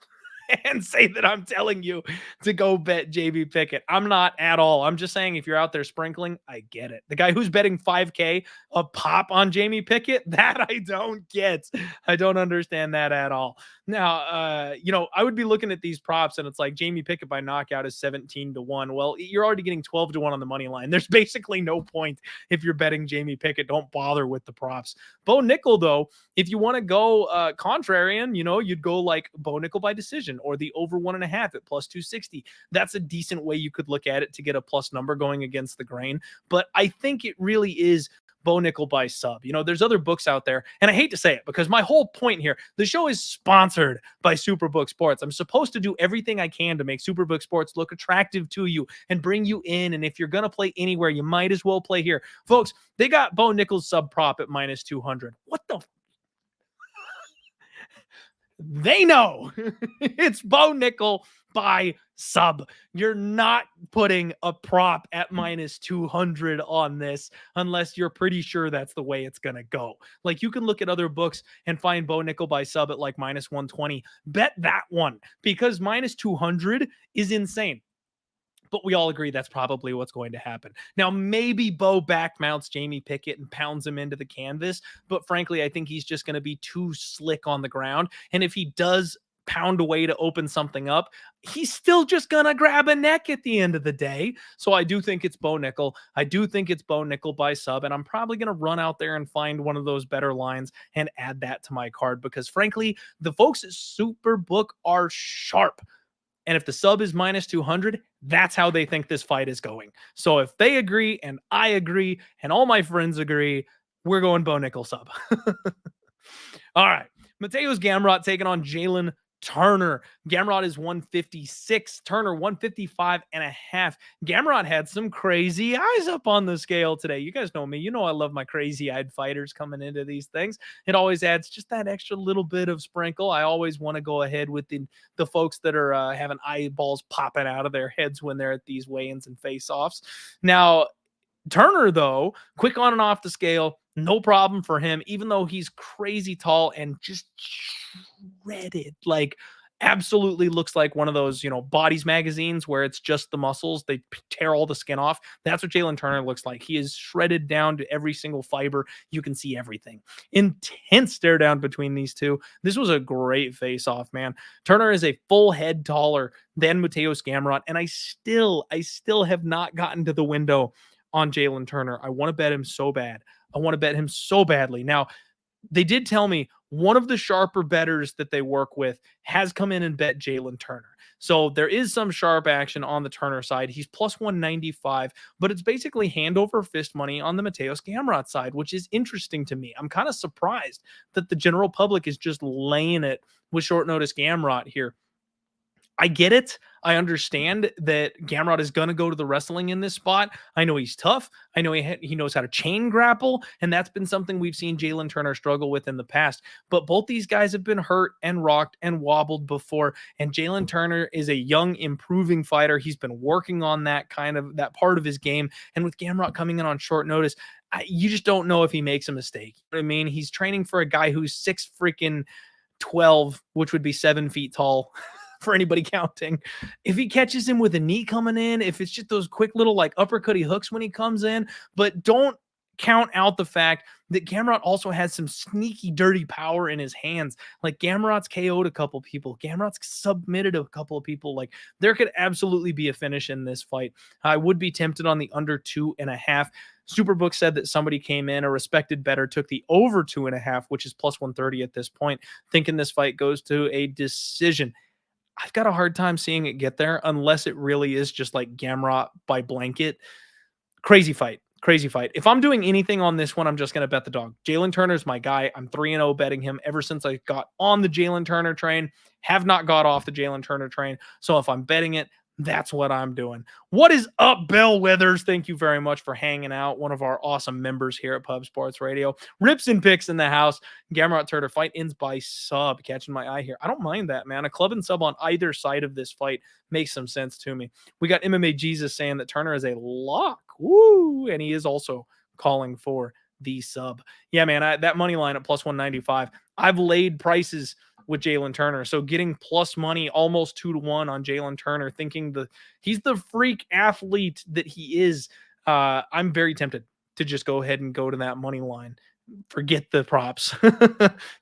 and say that I'm telling you to go bet Jamie Pickett. I'm not at all. I'm just saying, if you're out there sprinkling, I get it. The guy who's betting 5K a pop on Jamie Pickett, that I don't get. I don't understand that at all. Now, you know, I would be looking at these props and it's like Jamie Pickett by knockout is 17-1. Well, you're already getting 12-1 on the money line. There's basically no point if you're betting Jamie Pickett. Don't bother with the props. Bo Nickal, though, if you want to go contrarian, you know, you'd go like Bo Nickal by decision or the over 1.5 at plus 260. That's a decent way you could look at it to get a plus number going against the grain. But I think it really is Bo Nickal by sub. You know, there's other books out there, and I hate to say it because my whole point here, the show is sponsored by Superbook Sports. I'm supposed to do everything I can to make Superbook Sports look attractive to you and bring you in. And if you're going to play anywhere, you might as well play here. Folks, they got Bo Nickal's sub prop at minus 200. What the? They know it's Bo Nickal by sub. You're not putting a prop at minus 200 on this unless you're pretty sure that's the way it's going to go. Like, you can look at other books and find Bo Nickal by sub at like minus 120. Bet that one because minus 200 is insane. But we all agree that's probably what's going to happen. Now, maybe Bo back mounts Jamie Pickett and pounds him into the canvas. But frankly, I think he's just going to be too slick on the ground. And if he does pound away to open something up, he's still just going to grab a neck at the end of the day. So I do think it's Bo Nickal. I do think it's Bo Nickal by sub. And I'm probably going to run out there and find one of those better lines and add that to my card. Because frankly, the folks at Superbook are sharp. And if the sub is minus 200, that's how they think this fight is going. So if they agree and I agree and all my friends agree, we're going Bo Nickal sub. All right. Mateusz Gamrot taking on Jalin Turner. Gamrot is 156. Turner 155.5. Gamrot had some crazy eyes up on the scale today. You guys know me. You know I love my crazy-eyed fighters coming into these things. It always adds just that extra little bit of sprinkle. I always want to go ahead with the folks that are having eyeballs popping out of their heads when they're at these weigh-ins and face-offs. Now, Turner, though, quick on and off the scale, no problem for him, even though he's crazy tall and just shredded, like absolutely looks like one of those, bodies magazines where it's just the muscles. They tear all the skin off. That's what Jalin Turner looks like. He is shredded down to every single fiber. You can see everything. Intense stare down between these two. This was a great face off, man. Turner is a full head taller than Mateusz Gamrot, and I still have not gotten to the window on Jalin Turner. I want to bet him so bad. I want to bet him so badly. Now, they did tell me one of the sharper bettors that they work with has come in and bet Jalin Turner. So there is some sharp action on the Turner side. He's plus 195, but it's basically hand over fist money on the Mateusz Gamrot side, which is interesting to me. I'm kind of surprised that the general public is just laying it with short notice Gamrot here. I get it. I understand that Gamrot is going to go to the wrestling in this spot. I know he's tough. I know he knows how to chain grapple, and that's been something we've seen Jalin Turner struggle with in the past. But both these guys have been hurt and rocked and wobbled before, and Jalin Turner is a young, improving fighter. He's been working on that part of his game, and with Gamrot coming in on short notice, you just don't know if he makes a mistake. You know what I mean? He's training for a guy who's 6'12", which would be 7 feet tall. For anybody counting. If he catches him with a knee coming in, if it's just those quick little like uppercutty hooks when he comes in, but don't count out the fact that Gamrot also has some sneaky, dirty power in his hands. Like Gamrot's KO'd a couple people. Gamrot's submitted a couple of people. Like there could absolutely be a finish in this fight. I would be tempted on the under 2.5. Superbook said that somebody came in, a respected bettor took the over 2.5, which is plus 130 at this point, thinking this fight goes to a decision. I've got a hard time seeing it get there unless it really is just like Gamrot by blanket. Crazy fight. If I'm doing anything on this one, I'm just going to bet the dog. Jalin Turner's my guy. I'm 3-0 betting him ever since I got on the Jalin Turner train. Have not got off the Jalin Turner train. So if I'm betting it, that's what I'm doing. What is up, Bill Withers? Thank you very much for hanging out. One of our awesome members here at Pub Sports Radio. Rips and picks in the house. Gamrot Turner fight ends by sub. Catching my eye here. I don't mind that, man. A club and sub on either side of this fight makes some sense to me. We got MMA Jesus saying that Turner is a lock. Woo! And he is also calling for the sub. Yeah, man, that money line at plus 195. I've laid prices with Jalin Turner. So getting plus money almost 2-1 on Jalin Turner, thinking he's the freak athlete that he is. I'm very tempted to just go ahead and go to that money line. Forget the props.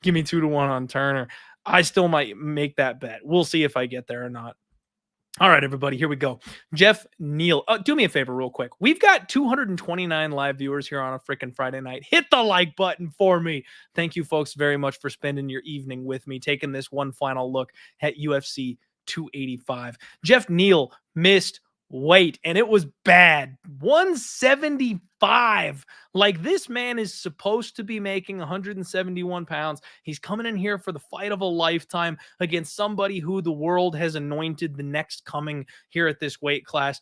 Give me 2-1 on Turner. I still might make that bet. We'll see if I get there or not. All right, everybody, here we go. Jeff Neal. Do me a favor real quick. We've got 229 live viewers here on a freaking Friday night. Hit the like button for me. Thank you, folks, very much for spending your evening with me, taking this one final look at UFC 285. Jeff Neal missed weight, and it was bad. 175. Like, this man is supposed to be making 171 pounds. He's coming in here for the fight of a lifetime against somebody who the world has anointed the next coming here at this weight class,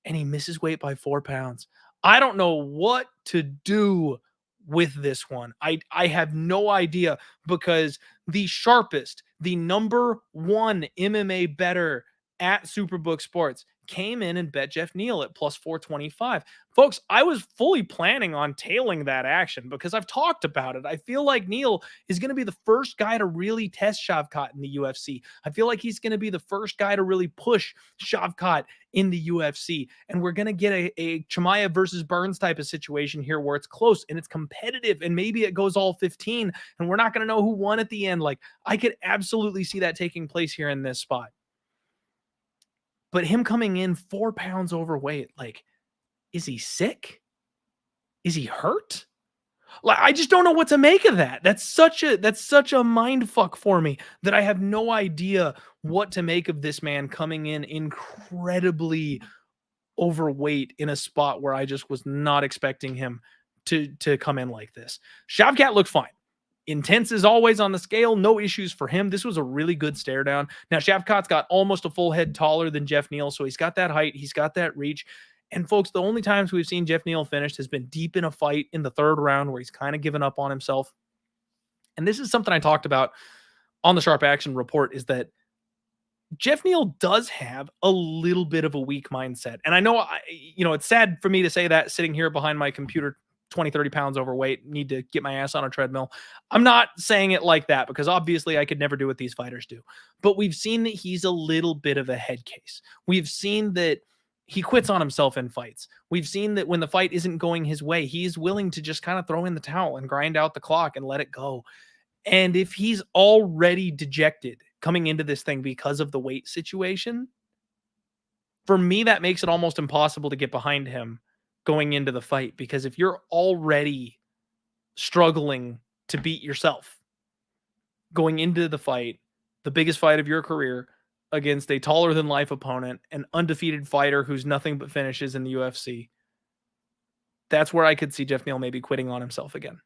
and he misses weight by 4 pounds. I don't know what to do with this one. I have no idea, because the sharpest, the number one MMA bettor at Superbook Sports came in and bet Jeff Neal at plus 425. Folks, I was fully planning on tailing that action because I've talked about it. I feel like Neal is going to be the first guy to really test Shavkat in the UFC. I feel like he's going to be the first guy to really push Shavkat in the UFC. And we're going to get a Chimaev versus Burns type of situation here where it's close and it's competitive and maybe it goes all 15 and we're not going to know who won at the end. Like, I could absolutely see that taking place here in this spot. But him coming in 4 pounds overweight, like, is he sick? Is he hurt? Like, I just don't know what to make of that. That's such a mind fuck for me that I have no idea what to make of this man coming in incredibly overweight in a spot where I just was not expecting him to come in like this. Shavkat looked fine. Intense as always on the scale, no issues for him. This was a really good stare down. Now, Shavkat's got almost a full head taller than Jeff Neal, so he's got that height, he's got that reach. And folks, the only times we've seen Jeff Neal finished has been deep in a fight in the third round where he's kind of given up on himself. And this is something I talked about on the Sharp Action Report, is that Jeff Neal does have a little bit of a weak mindset. And I know, it's sad for me to say that sitting here behind my computer 20, 30 pounds overweight, need to get my ass on a treadmill. I'm not saying it like that because obviously I could never do what these fighters do. But we've seen that he's a little bit of a head case. We've seen that he quits on himself in fights. We've seen that when the fight isn't going his way, he's willing to just kind of throw in the towel and grind out the clock and let it go. And if he's already dejected coming into this thing because of the weight situation, for me, that makes it almost impossible to get behind him going into the fight, because if you're already struggling to beat yourself going into the fight, the biggest fight of your career against a taller than life opponent, an undefeated fighter who's nothing but finishes in the UFC, that's where I could see Geoff Neal maybe quitting on himself again.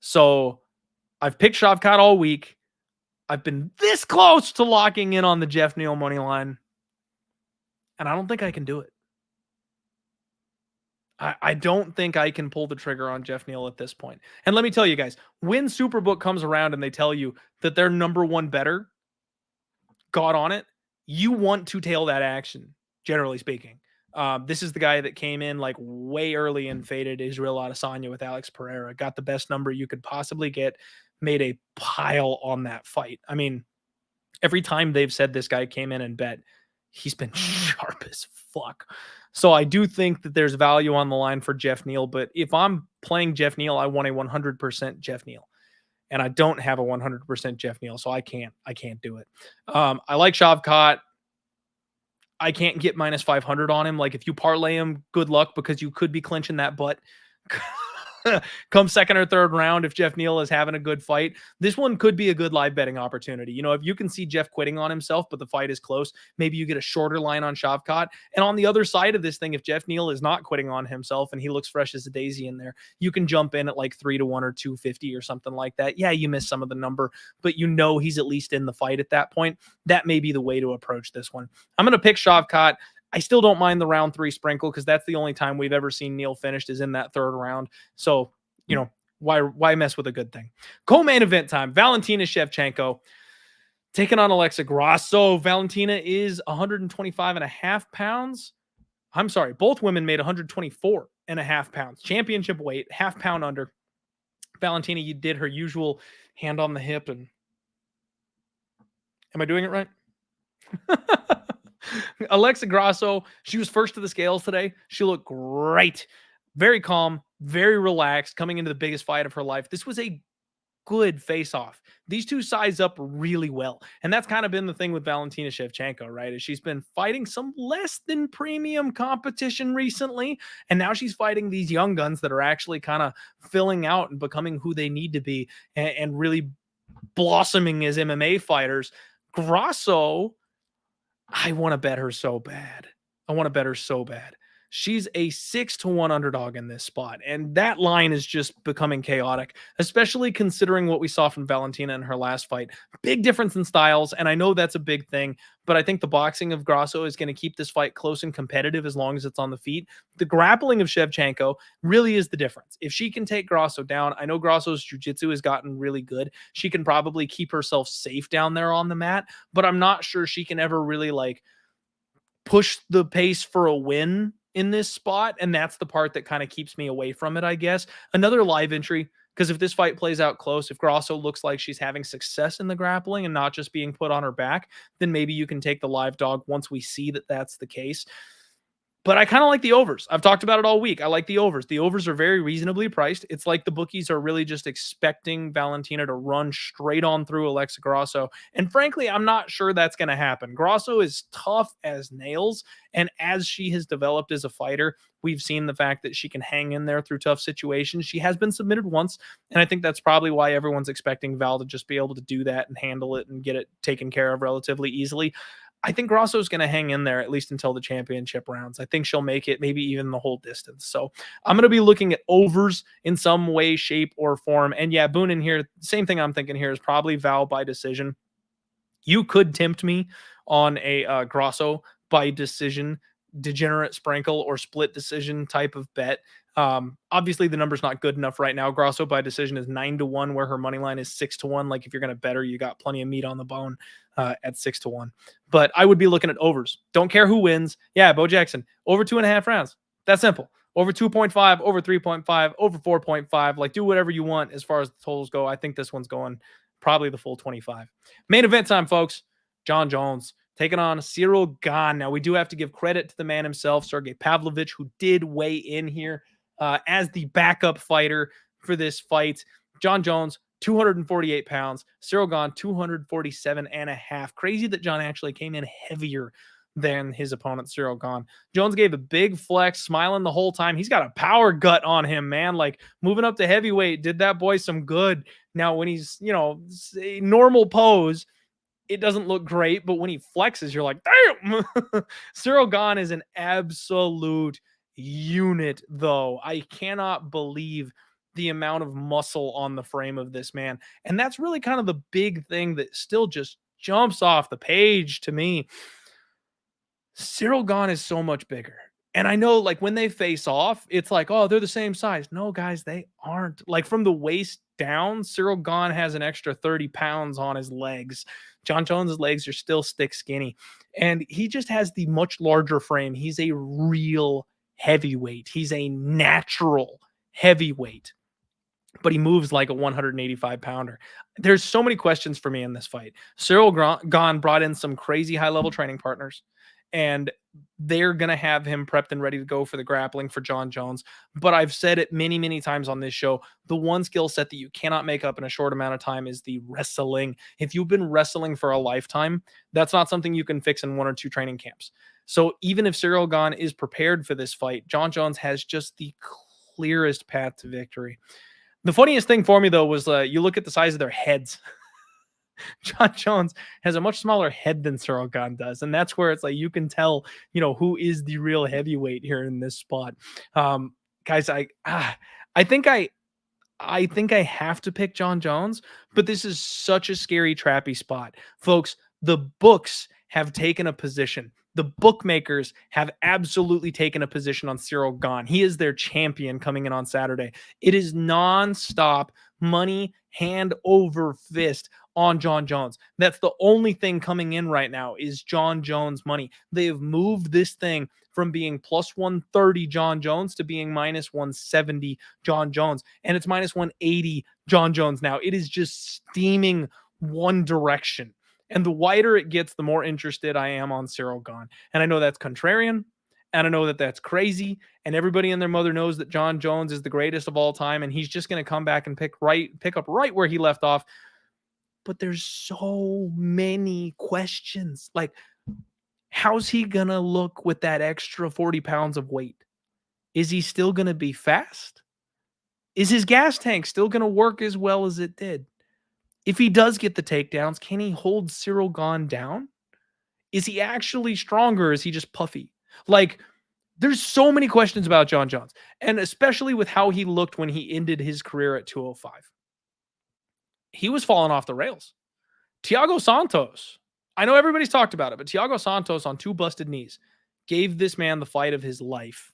So I've picked Shavkat all week. I've been this close to locking in on the Geoff Neal money line, and I don't think I can do it. I don't think I can pull the trigger on Geoff Neal at this point. And let me tell you guys, when Superbook comes around and they tell you that their number one bettor got on it, you want to tail that action, generally speaking. This is the guy that came in like way early and faded Israel Adesanya with Alex Pereira, got the best number you could possibly get, made a pile on that fight. I mean, every time they've said this guy came in and bet, he's been sharp as fuck. So I do think that there's value on the line for Geoff Neal, but if I'm playing Geoff Neal, I want a 100% Geoff Neal. And I don't have a 100% Geoff Neal, so I can't do it. I like Shavkat. I can't get minus 500 on him. Like, if you parlay him, good luck, because you could be clinching that butt come second or third round if Geoff Neal is having a good fight. This one could be a good live betting opportunity. You know, if you can see Geoff quitting on himself, but the fight is close, maybe you get a shorter line on Shavkat. And on the other side of this thing, if Geoff Neal is not quitting on himself and he looks fresh as a daisy in there, you can jump in at like 3-1 or 250 or something like that. Yeah, you miss some of the number, but you know he's at least in the fight at that point. That may be the way to approach this one. I'm going to pick Shavkat. I still don't mind the round 3 sprinkle, because that's the only time we've ever seen Neal finished is in that third round. So, you know, why mess with a good thing? Co-main event time. Valentina Shevchenko taking on Alexa Grasso. Valentina is 125.5 pounds. I'm sorry. Both women made 124.5 pounds. Championship weight, half pound under. Valentina, you did her usual hand on the hip. And am I doing it right? Alexa Grasso, she was first to the scales today. She looked great. Very calm, very relaxed, coming into the biggest fight of her life. This was a good face-off. These two size up really well. And that's kind of been the thing with Valentina Shevchenko, right? Is she's been fighting some less than premium competition recently. And now she's fighting these young guns that are actually kind of filling out and becoming who they need to be and really blossoming as MMA fighters. Grasso, I want to bet her so bad. She's a 6-1 underdog in this spot. And that line is just becoming chaotic, especially considering what we saw from Valentina in her last fight. Big difference in styles. And I know that's a big thing, but I think the boxing of Grasso is going to keep this fight close and competitive as long as it's on the feet. The grappling of Shevchenko really is the difference. If she can take Grasso down, I know Grasso's jiu-jitsu has gotten really good. She can probably keep herself safe down there on the mat, but I'm not sure she can ever really like push the pace for a win in this spot. And that's the part that kind of keeps me away from it, I guess. Another live entry, because if this fight plays out close, if Grasso looks like she's having success in the grappling and not just being put on her back, then maybe you can take the live dog once we see that that's the case. But I kind of like the overs. I've talked about it all week. I like the overs. The overs are very reasonably priced. It's like the bookies are really just expecting Valentina to run straight on through Alexa Grasso. And frankly, I'm not sure that's going to happen. Grasso is tough as nails. And as she has developed as a fighter, we've seen the fact that she can hang in there through tough situations. She has been submitted once. And I think that's probably why everyone's expecting Val to just be able to do that and handle it and get it taken care of relatively easily. I think Grasso is going to hang in there at least until the championship rounds. I think she'll make it maybe even the whole distance. So I'm going to be looking at overs in some way, shape, or form. And yeah, Boone in here, same thing I'm thinking here is probably Val by decision. You could tempt me on a Grasso by decision, degenerate sprinkle, or split decision type of bet. Obviously the number's not good enough right now. Grasso by decision is 9-1, where her money line is 6-1. Like if you're going to bet her, you got plenty of meat on the bone at 6-1. But I would be looking at overs. Don't care who wins. Yeah, Bo Jackson, over 2.5 rounds. That's simple. Over 2.5, over 3.5, over 4.5. Like, do whatever you want as far as the totals go. I think this one's going probably the full 25. Main event time, folks. Jon Jones taking on Ciryl Gane. Now, we do have to give credit to the man himself, Sergey Pavlovich, who did weigh in here as the backup fighter for this fight. Jon Jones, 248 pounds. Ciryl Gane, 247 and a half. Crazy that Jon actually came in heavier than his opponent, Ciryl Gane. Jones gave a big flex, smiling the whole time. He's got a power gut on him, man. Like, moving up to heavyweight did that boy some good. Now, when he's, a normal pose, it doesn't look great, but when he flexes, you're like, damn. Ciryl Gane is an absolute unit, though. I cannot believe the amount of muscle on the frame of this man. And that's really kind of the big thing that still just jumps off the page to me. Ciryl Gane is so much bigger. And I know, like, when they face off, it's like, oh, they're the same size. No, guys, they aren't. Like, from the waist down, Ciryl Gane has an extra 30 pounds on his legs. Jon Jones' legs are still stick skinny. And he just has the much larger frame. He's a real heavyweight. He's a natural heavyweight. But he moves like a 185 pounder. There's so many questions for me in this fight. Ciryl Gane brought in some crazy high-level training partners, and they're going to have him prepped and ready to go for the grappling for Jon Jones. But I've said it many, many times on this show, the one skill set that you cannot make up in a short amount of time is the wrestling. If you've been wrestling for a lifetime, that's not something you can fix in 1 or 2 training camps. So even if Ciryl Gane is prepared for this fight, Jon Jones has just the clearest path to victory. The funniest thing for me, though, was you look at the size of their heads. Jon Jones has a much smaller head than Ciryl Gane does. And that's where it's like you can tell, who is the real heavyweight here in this spot. Guys, I think I have to pick Jon Jones, but this is such a scary, trappy spot. Folks, the books have taken a position. The bookmakers have absolutely taken a position on Ciryl Gane. He is their champion coming in on Saturday. It is nonstop money, hand over fist on Jon Jones. That's the only thing coming in right now is Jon Jones money. They have moved this thing from being plus 130 Jon Jones to being minus 170 Jon Jones. And it's minus 180 Jon Jones now. It is just steaming one direction. And the wider it gets, the more interested I am on Ciryl Gane. And I know that's contrarian, and I know that that's crazy, and everybody and their mother knows that Jon Jones is the greatest of all time, and he's just going to come back and pick up right where he left off. But there's so many questions. Like, how's he going to look with that extra 40 pounds of weight? Is he still going to be fast? Is his gas tank still going to work as well as it did? If he does get the takedowns, can he hold Ciryl Gane down? Is he actually stronger? Or is he just puffy? Like, there's so many questions about Jon Jones, and especially with how he looked when he ended his career at 205. He was falling off the rails. Thiago Santos, I know everybody's talked about it, but Thiago Santos on 2 busted knees gave this man the fight of his life.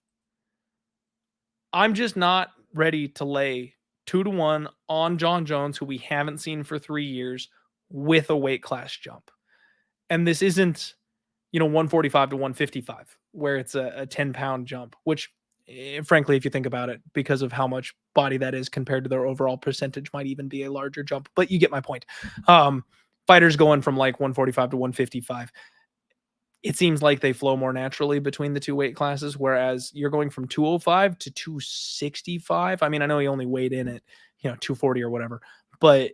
I'm just not ready to lay 2-1 on Jon Jones, who we haven't seen for 3 years, with a weight class jump. And this isn't, 145 to 155, where it's a 10-pound jump, which, frankly, if you think about it, because of how much body that is compared to their overall percentage, might even be a larger jump. But you get my point. Fighters going from like 145 to 155. It seems like they flow more naturally between the 2 weight classes, whereas you're going from 205 to 265. I mean, I know he only weighed in at, 240 or whatever, but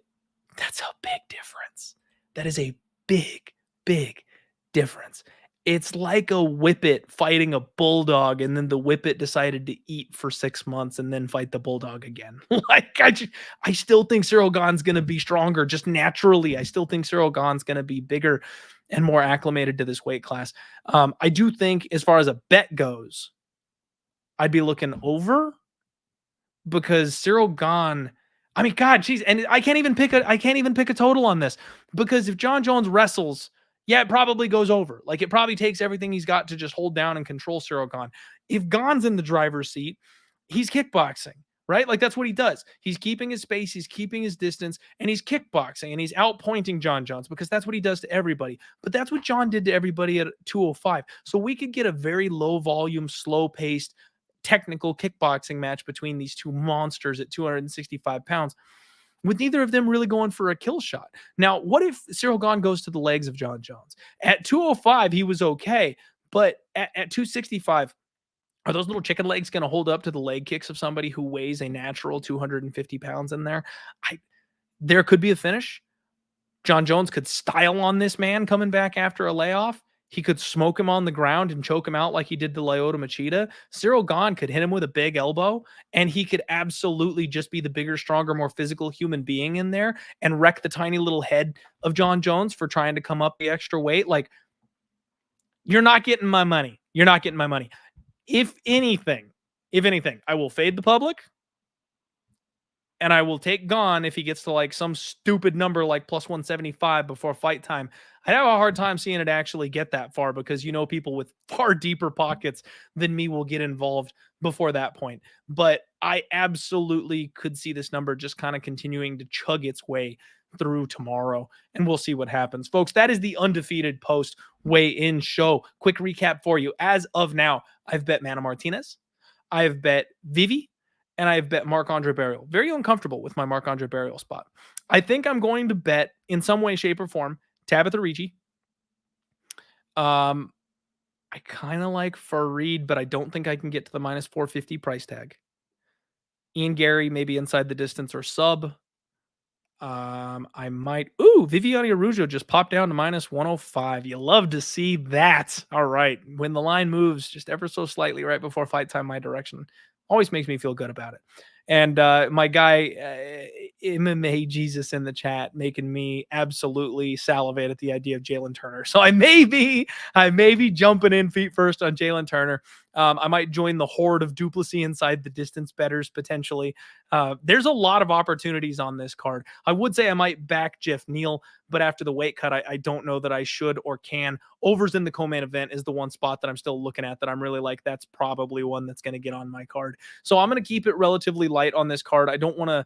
that's a big difference. That is a big, big difference. It's like a whippet fighting a bulldog, and then the whippet decided to eat for 6 months and then fight the bulldog again. Like, I still think Ciryl Gane's going to be stronger just naturally. I still think Ciryl Gane's going to be bigger and more acclimated to this weight class. I do think, as far as a bet goes, I'd be looking over, because Ciryl Gane, I mean, God, geez, and I can't even pick a total on this, because if Jon Jones wrestles, yeah, it probably goes over. Like, it probably takes everything he's got to just hold down and control Ciryl Gane. If Gane's in the driver's seat, he's kickboxing, right? Like, that's what he does. He's keeping his space, he's keeping his distance, and he's kickboxing, and he's outpointing Jon Jones, because that's what he does to everybody. But that's what Jon did to everybody at 205. So we could get a very low volume, slow paced, technical kickboxing match between these two monsters at 265 pounds, with neither of them really going for a kill shot. Now, what if Ciryl Gane goes to the legs of Jon Jones? At 205, he was okay, but at 265, are those little chicken legs going to hold up to the leg kicks of somebody who weighs a natural 250 pounds in there? There could be a finish. Jon Jones could style on this man coming back after a layoff. He could smoke him on the ground and choke him out like he did to Lyoto Machida. Ciryl Gane could hit him with a big elbow, and he could absolutely just be the bigger, stronger, more physical human being in there and wreck the tiny little head of Jon Jones for trying to come up the extra weight. Like, you're not getting my money. You're not getting my money. If anything, I will fade the public. And I will take Gane if he gets to like some stupid number like plus 175 before fight time. I'd have a hard time seeing it actually get that far because, you know, people with far deeper pockets than me will get involved before that point. But I absolutely could see this number just kind of continuing to chug its way through tomorrow, and we'll see what happens. Folks, that is the Undefeated Post weigh-in show. Quick recap for you. As of now, I've bet Mana Martinez. I've bet Vivi. And I've bet Marc-Andre Barriault. Very uncomfortable with my Marc-Andre Barriault spot. I think I'm going to bet, in some way, shape, or form, Tabitha Richie. I kind of like Fareed, but I don't think I can get to the minus 450 price tag. Ian Gary, maybe inside the distance or sub. I might. Ooh, Viviane Araújo just popped down to minus 105. You love to see that. All right. When the line moves just ever so slightly right before fight time, my direction always makes me feel good about it. And my guy, MMA Jesus in the chat, making me absolutely salivate at the idea of Jalin Turner. So I may be jumping in feet first on Jalin Turner. I might join the horde of Duplessis inside the distance bettors potentially. There's a lot of opportunities on this card. I would say I might back Geoff Neal, but after the weight cut, I don't know that I should or can. Overs in the co-main event is the one spot that I'm still looking at that I'm really like, that's probably one that's going to get on my card. So I'm going to keep it relatively light on this card. I don't want to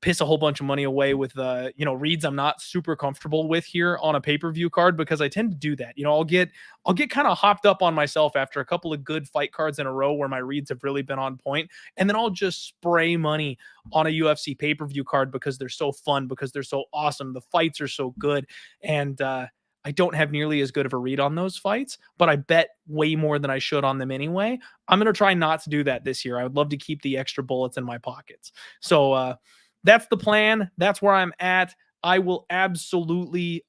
piss a whole bunch of money away with reads I'm not super comfortable with here on a pay-per-view card, because I tend to do that. I'll get kind of hopped up on myself after a couple of good fight cards in a row where my reads have really been on point, and then I'll just spray money on a UFC pay-per-view card because they're so fun, because they're so awesome, the fights are so good, and I don't have nearly as good of a read on those fights, but I bet way more than I should on them anyway. I'm going to try not to do that this year. I would love to keep the extra bullets in my pockets. So that's the plan. That's where I'm at. I will absolutely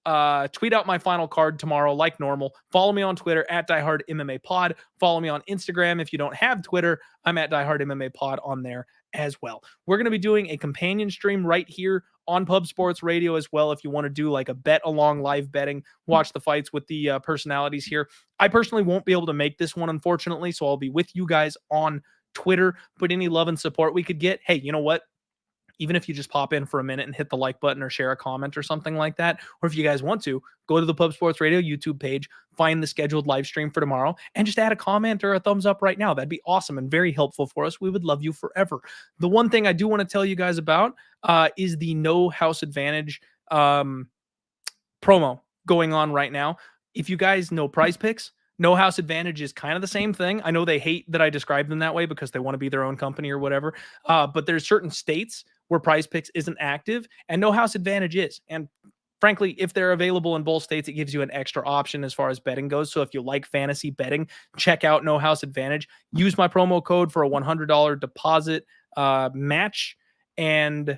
tweet out my final card tomorrow like normal. Follow me on Twitter at DieHardMMAPod. Follow me on Instagram. If you don't have Twitter, I'm at DieHardMMAPod on there as well. We're going to be doing a companion stream right here on Pub Sports Radio as well. If you want to do like a bet along live betting, watch the fights with the personalities here. I personally won't be able to make this one, unfortunately, so I'll be with you guys on Twitter. But any love and support we could get, hey, you know what? Even if you just pop in for a minute and hit the like button or share a comment or something like that, or if you guys want to, go to the Pub Sports Radio YouTube page, find the scheduled live stream for tomorrow, and just add a comment or a thumbs up right now. That'd be awesome and very helpful for us. We would love you forever. The one thing I do want to tell you guys about is the No House Advantage promo going on right now. If you guys know Prize Picks, No House Advantage is kind of the same thing. I know they hate that I describe them that way because they want to be their own company or whatever, but there's certain states where Prize Picks isn't active and No House Advantage is. And frankly, if they're available in both states, it gives you an extra option as far as betting goes. So if you like fantasy betting, check out No House Advantage. Use my promo code for a $100 deposit match. And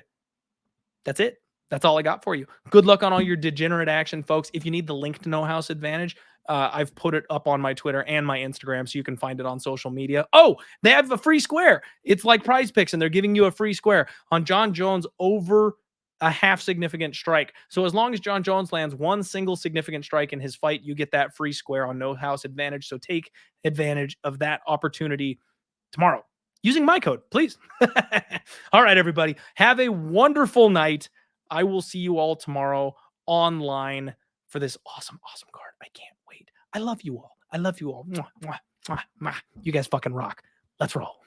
that's it. That's all I got for you. Good luck on all your degenerate action, folks. If you need the link to No House Advantage, I've put it up on my Twitter and my Instagram, so you can find it on social media. Oh, they have a free square. It's like Prize Picks, and they're giving you a free square on Jon Jones over a half significant strike. So as long as Jon Jones lands one single significant strike in his fight, you get that free square on No House Advantage. So take advantage of that opportunity tomorrow using my code, please. All right, everybody. Have a wonderful night. I will see you all tomorrow online for this awesome, awesome card. I can't wait. I love you all. I love you all. Mwah, mwah, mwah, mwah. You guys fucking rock. Let's roll.